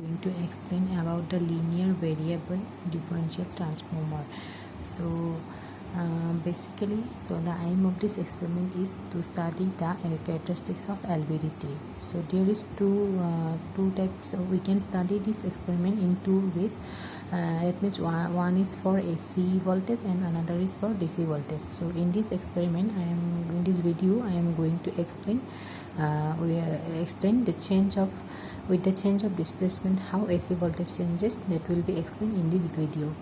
Going to explain about the linear variable differential transformer. So basically, the aim of this experiment is to study the characteristics of LVDT. So there is two types. So we can study this experiment in two ways. That means one is for AC voltage and another is for DC voltage. So in this experiment, in this video I am going to explain explain the change of with the change of displacement how AC voltage changes. That will be explained in this video.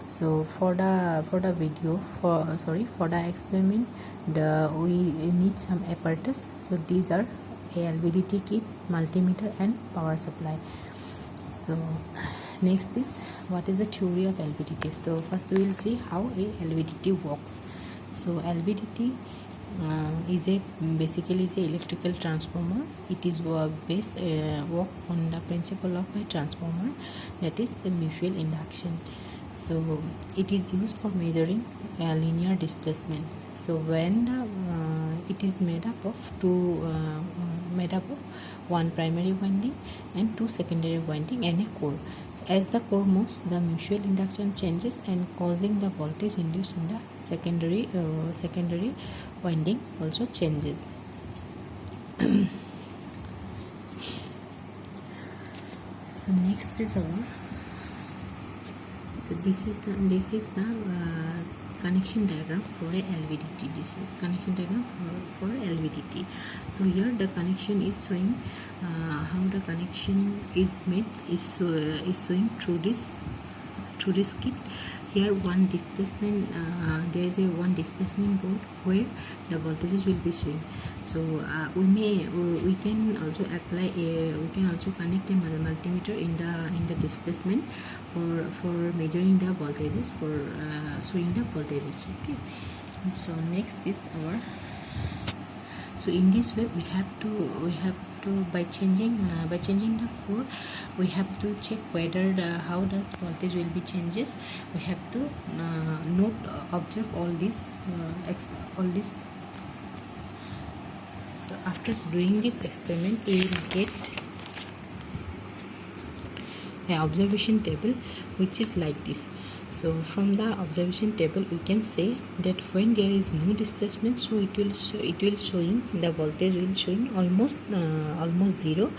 So for the experiment, we need some apparatus. So these are a LVDT kit, multimeter and power supply. So next is what is the theory of LVDT. So first we will see how a LVDT works. So LVDT is basically an electrical transformer. It is based work on the principle of a transformer, that is the mutual induction. So it is used for measuring linear displacement. So when it is made up of one primary winding and two secondary winding and a core. So as the core moves, the mutual induction changes and causing the voltage induced in the secondary winding also changes. So next is this is the connection diagram for a LVDT. This is connection diagram for LVDT. So here the connection is showing how the connection is made is showing through this kit. Here one displacement, there is one displacement board where the voltages will be showing. So we can also apply we can also connect a multimeter in the displacement for measuring the voltages, for showing the voltages. Okay. So next is so in this way we have to by changing the core, we have to check whether how the voltage will be changes. We have to observe all this. So after doing this experiment, we will get an observation table which is like this. So from the observation table we can say that when there is no displacement, so it will showing the voltage will showing almost zero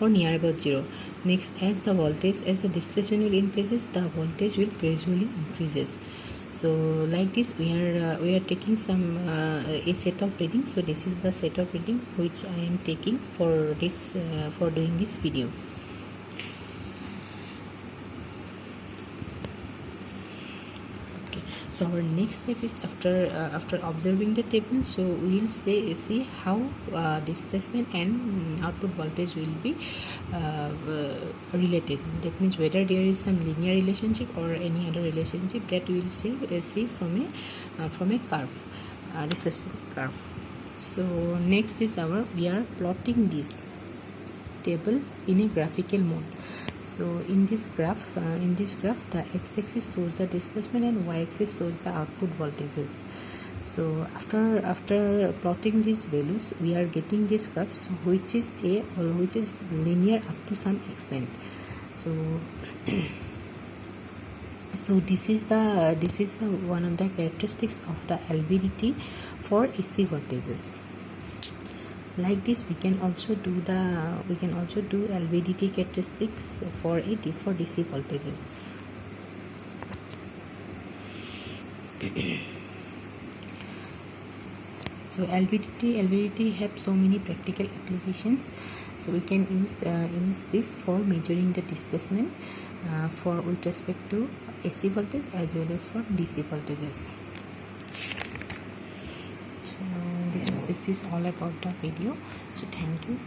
or near about zero. Next, as the displacement will increases, the voltage will gradually increases. So like this we are taking some a set of reading. So this is the set of reading which I am taking for this for doing this video. So our next step is after observing the table, so we will see how displacement and output voltage will be related. That means whether there is some linear relationship or any other relationship that we will see from a curve, displacement curve. So next is we are plotting this table in a graphical mode. So in this graph, the x-axis shows the displacement and y-axis shows the output voltages. So after plotting these values, we are getting this curve, which is linear up to some extent. So so this is the one of the characteristics of the LVDT for AC voltages. Like this, we can also do LVDT characteristics for DC voltages. So LVDT have so many practical applications. So we can use this for measuring the displacement with respect to AC voltage as well as for DC voltages. So this is all about the video. So thank you.